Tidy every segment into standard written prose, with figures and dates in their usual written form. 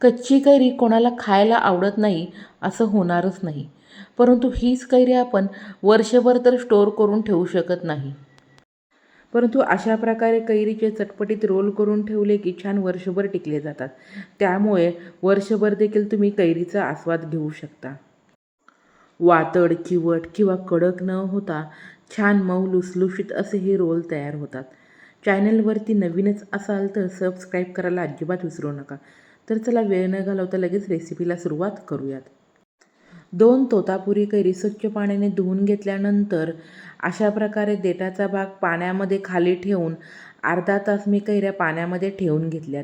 कच्ची कैरी कोणाला खायला आवडत नाही असं होणारच नाही. परंतु हीच कैरी आपण वर्षभर तर स्टोअर करून ठेवू शकत नाही. परंतु अशा प्रकारे कैरीचे चटपटीत रोल करून ठेवले की छान वर्षभर टिकले जातात. त्यामुळे वर्षभर देखील तुम्ही कैरीचा आस्वाद घेऊ शकता. वातड, चिवट किंवा कडक न होता छान मऊ लुसलुशीत असे हे रोल तयार होतात. चॅनलवरती नवीनच असाल तर सबस्क्राईब करायला अजिबात विसरू नका. तर चला वेळ न घालवता लगेच रेसिपीला सुरुवात करूयात. 2 तोतापुरी कैरी स्वच्छ पाण्याने धुवून घेतल्यानंतर अशा प्रकारे देठाचा भाग पाण्यामध्ये खाली ठेवून अर्धा तास मी कैऱ्या पाण्यामध्ये ठेवून घेतल्यात.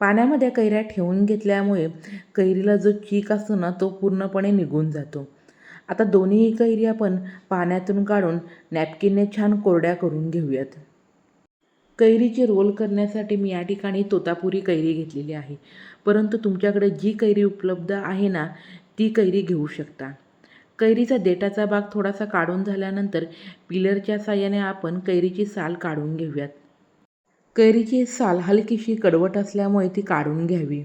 पाण्यामध्ये कैऱ्या ठेवून घेतल्यामुळे कैरीला जो चीक असतो ना तो पूर्णपणे निघून जातो. आता दोन्हीही कैरी आपण पाण्यातून काढून नॅपकिनने छान कोरड्या करून घेऊयात. कैरीचे रोल करण्यासाठी मी या ठिकाणी तोतापुरी कैरी घेतलेली आहे. परंतु तुमच्याकडे जी कैरी उपलब्ध आहे ना ती कैरी घेऊ शकता. कैरीचा देठाचा भाग थोडासा काढून झाल्यानंतर पिलरच्या साहाय्याने आपण कैरीची साल काढून घेऊयात. कैरीची साल हलकीशी कडवट असल्यामुळे ती काढून घ्यावी.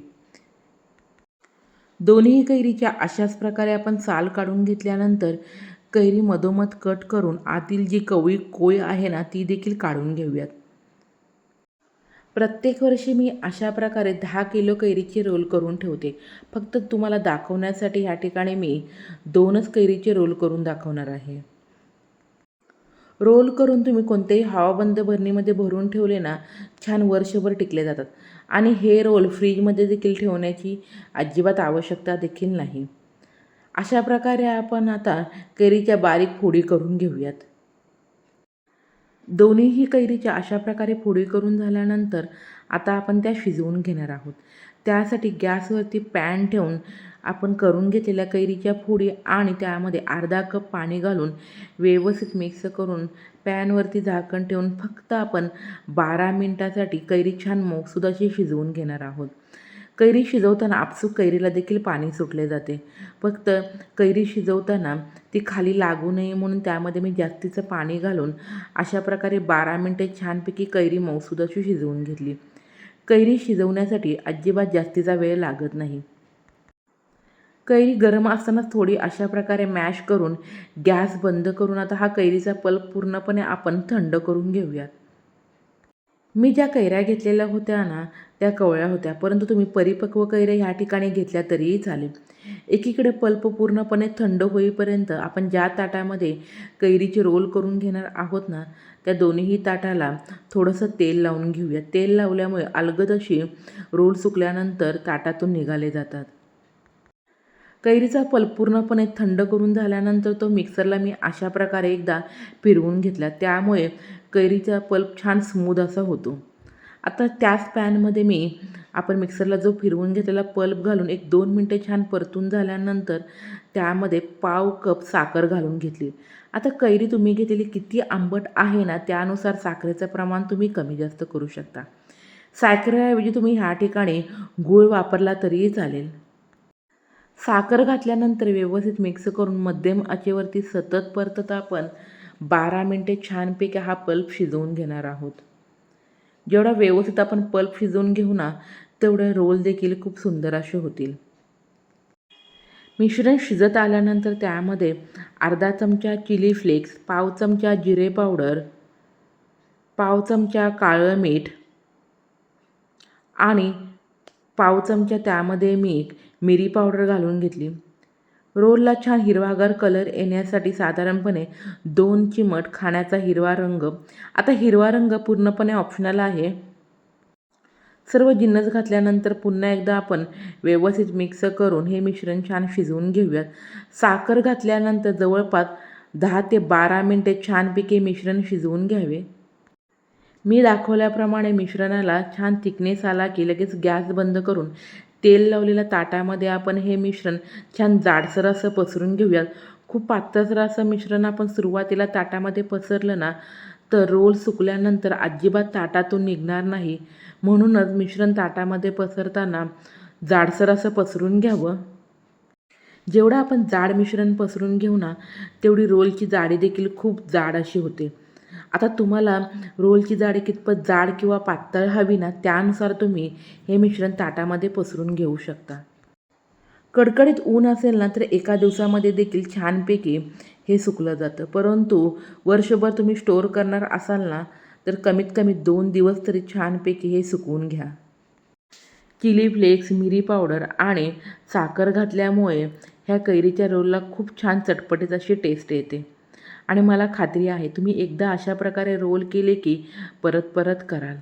दोन्ही कैरीच्या अशाच प्रकारे आपण साल काढून घेतल्यानंतर कैरी मधोमध कट करून आतील जी कवळी कोय आहे ना ती देखील काढून घेऊयात. प्रत्येक वर्षी मी अशा प्रकारे 10 किलो कैरीचे रोल करून ठेवते. फक्त तुम्हाला दाखवण्यासाठी ह्या ठिकाणी मी 2च कैरीचे रोल करून दाखवणार आहे. रोल करून तुम्ही कोणत्याही हवाबंद भरणीमध्ये भरून ठेवले ना छान वर्षभर टिकले जातात. आणि हे रोल फ्रीजमध्ये देखील ठेवण्याची अजिबात आवश्यकता देखील नाही. अशा प्रकारे आपण आता कैरीच्या बारीक फोडी करून घेऊयात. दोन्हीही कैरीच्या अशा प्रकारे फोडी करून झाल्यानंतर आता आपण त्या शिजवून घेणार आहोत. त्यासाठी गॅसवरती पॅन ठेवून आपण करून घेतलेल्या कैरीच्या फोडी आणि त्यामध्ये अर्धा कप पाणी घालून व्यवस्थित मिक्स करून पॅनवरती झाकण ठेवून फक्त आपण 12 मिनिटासाठी कैरी छान मऊसूद अशी शिजवून घेणार आहोत. कैरी शिजवताना आपसूक कैरीला देखील पाणी सुटले जाते. फक्त कैरी शिजवताना ती खाली लागू नये म्हणून त्यामध्ये मी जास्तीचं पाणी घालून अशा प्रकारे 12 मिनिटे छानपैकी कैरी मऊसूद अशी शिजवून घेतली. कैरी शिजवण्यासाठी अजिबात जास्तीचा वेळ लागत नाही. कैरी गरम असतानाच थोडी अशा प्रकारे मॅश करून गॅस बंद करून आता हा कैरीचा पल्प पूर्णपणे आपण थंड करून घेऊयात. मी ज्या कैऱ्या घेतलेल्या होत्या ना त्या कवळ्या होत्या. परंतु तुम्ही परिपक्व कैऱ्या ह्या ठिकाणी घेतल्या तरीही चालेल. एकीकडे पल्प पूर्णपणे थंड होईपर्यंत आपण ज्या ताटामध्ये कैरीचे रोल करून घेणार आहोत ना त्या दोन्हीही ताटाला थोडंसं तेल लावून घेऊया. तेल लावल्यामुळे अलगद अशी रोल सुकल्यानंतर ताटातून निघाले जातात. कैरीचा पल्प पूर्णपणे थंड करून झाल्यानंतर तो मिक्सरला मी अशा प्रकारे एकदा फिरवून घेतला. त्यामुळे कैरीचा पल्प छान स्मूद असा होतो. आता त्याच पॅनमध्ये मी आपण मिक्सरला जो फिरवून घेतलेला पल्प घालून 1-2 मिनटे छान परतून झाल्यानंतर त्यामध्ये पाव कप साखर घालून घेतली. आता कैरी तुम्ही घेतलेली किती आंबट आहे ना त्यानुसार साखरेचं प्रमाण तुम्ही कमी जास्त करू शकता. साखरेऐवजी तुम्ही ह्या ठिकाणी गूळ वापरला तरीही चालेल. साखर घातल्यानंतर व्यवस्थित मिक्स करून मध्यम आचेवरती सतत परतत आपण 12 मिनिटे छानपैकी हा पल्प शिजवून घेणार आहोत. जेवढा व्यवस्थित आपण पल्प शिजवून घेऊ ना तेवढे रोल देखील खूप सुंदर असे होतील. मिश्रण शिजत आल्यानंतर त्यामध्ये अर्धा चमचा चिली फ्लेक्स, पाव चमचा जिरे पावडर, पाव चमचा काळं मीठ आणि पाव चमचा त्यामध्ये मी मिरी पावडर घालून घेतली. रोलला छान हिरवागार कलर येण्यासाठी साधारणपणे 2 चिमट खाण्याचा हिरवा रंग. आता हिरवा रंग पूर्णपणे ऑप्शनल आहे. सर्व जिन्नस घातल्यानंतर पुन्हा एकदा आपण व्यवस्थित मिक्स करून हे मिश्रण छान शिजवून घेऊयात. साखर घातल्यानंतर जवळपास 10 ते 12 मिनिटे छानपैकी मिश्रण शिजवून घ्यावे. मी दाखवल्याप्रमाणे मिश्रणाला छान थिकनेस आला की लगेच गॅस बंद करून तेल लावलेल्या ताटामध्ये आपण हे मिश्रण छान जाडसर असं पसरून घेऊयात. खूप पातळसर असं मिश्रण आपण सुरुवातीला ताटामध्ये पसरलं ना तर रोल सुकल्यानंतर अजिबात ताटातून निघणार नाही. म्हणूनच मिश्रण ताटामध्ये पसरताना जाडसर असं पसरून घ्यावं. जेवढं आपण जाड मिश्रण पसरून घेऊ ना तेवढी रोलची जाडी देखील खूप जाड अशी होते. आता तुम्हाला रोलची जाडी कितपत जाड किंवा पातळ हवी ना, त्यानुसार तुम्ही हे मिश्रण ताटामध्ये पसरून घेऊ शकता. कडकडीत ऊन असेल ना, तर एका दिवसामध्ये देखील छानपैकी हे सुकलं जातं. परंतु वर्षभर तुम्ही स्टोअर करणार असाल ना, तर कमीत कमी 2 दिवस तरी छानपैकी हे सुकवून घ्या. चिली फ्लेक्स, मिरी पावडर आणि साखर घातल्यामुळे ह्या कैरीच्या रोलला खूप छान चटपटीत अशी टेस्ट येते. आणि मला खात्री आहे तुम्ही एकदा अशा प्रकारे रोल केले की परत परत कराल.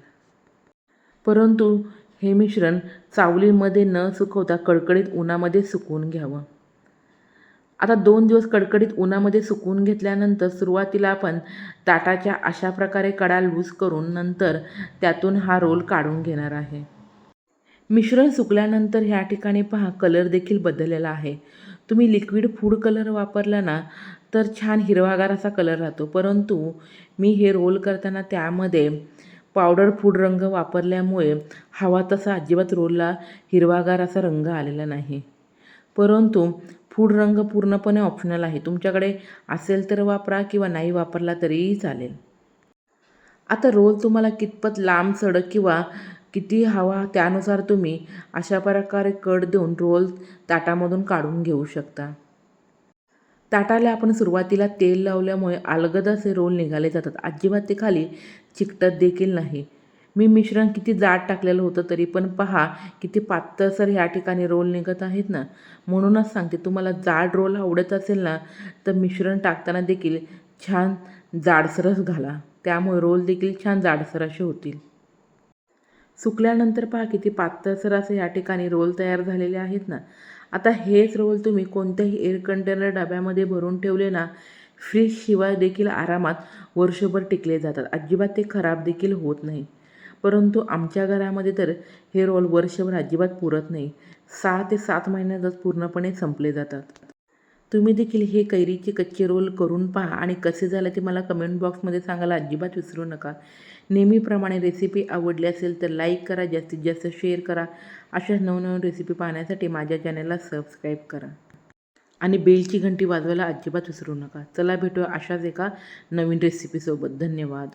परंतु हे मिश्रण सावलीमध्ये न सुकवता कडकडीत उन्हामध्ये सुकवून घ्यावं. आता 2 दिवस कडकडीत उन्हामध्ये सुकवून घेतल्यानंतर सुरुवातीला आपण ताटाच्या अशा प्रकारे कडा लूज करून नंतर त्यातून हा रोल काढून घेणार आहे. मिश्रण सुकल्यानंतर ह्या ठिकाणी पहा कलर देखील बदललेला आहे. तुम्ही लिक्विड फूड कलर वापरला ना, तर छान हिरवागार असा कलर राहतो. परंतु मी हे रोल करताना त्यामध्ये पावडर फूड रंग वापरल्यामुळे हवा तसा अजिबात रोलला हिरवागार असा रंग आलेला नाही. परंतु फूड रंग पूर्णपणे ऑप्शनल आहे. तुमच्याकडे असेल तर वापरा किंवा नाही वापरला तरीही चालेल. आता रोल तुम्हाला कितपत लांब, सडक किंवा किती हवा त्यानुसार तुम्ही अशा प्रकारे कट देऊन रोल ताटामधून काढून घेऊ शकता. ताटाला आपण सुरुवातीला तेल लावल्यामुळे अलगद असे रोल निघाले जातात. अजिबात ते खाली चिकटत देखील नाही. मी मिश्रण किती जाड टाकलेलं होतं तरी पण पहा किती पातळसर ह्या ठिकाणी रोल निघत आहेत ना. म्हणूनच सांगते तुम्हाला जाड रोल आवडत असेल ना, तर मिश्रण टाकताना देखील छान जाडसरच घाला. त्यामुळे रोल देखील छान जाडसर असे होतील. सुकल्यानंतर पहा किती पातळसर असे या ठिकाणी रोल तयार झालेले आहेत ना. आता हेच रोल तुम्ही कोणत्याही एअर कंटेनर डब्यामध्ये भरून ठेवले ना, फ्रीजशिवाय देखील आरामात वर्षभर टिकले जातात. अजिबात ते खराब देखील होत नाही. परंतु आमच्या घरामध्ये तर हे रोल वर्षभर अजिबात पुरत नाही. 6 ते 7 महिन्यातच पूर्णपणे संपले जातात. तुम्ही देखील हे कैरीचे कच्चे रोल करून पहा आणि कसे झाले ते मला कमेंट बॉक्समध्ये सांगायला अजिबात विसरू नका. नेहमीप्रमाणे रेसिपी आवडली असेल तर लाईक करा, जास्तीत जास्त शेअर करा. अशाच नवनवीन रेसिपी पाहण्यासाठी माझ्या चॅनलला सबस्क्राईब करा आणि बेलची घंटी वाजवायला अजिबात विसरू नका. चला भेटूया अशाच एका नवीन रेसिपीसोबत. धन्यवाद.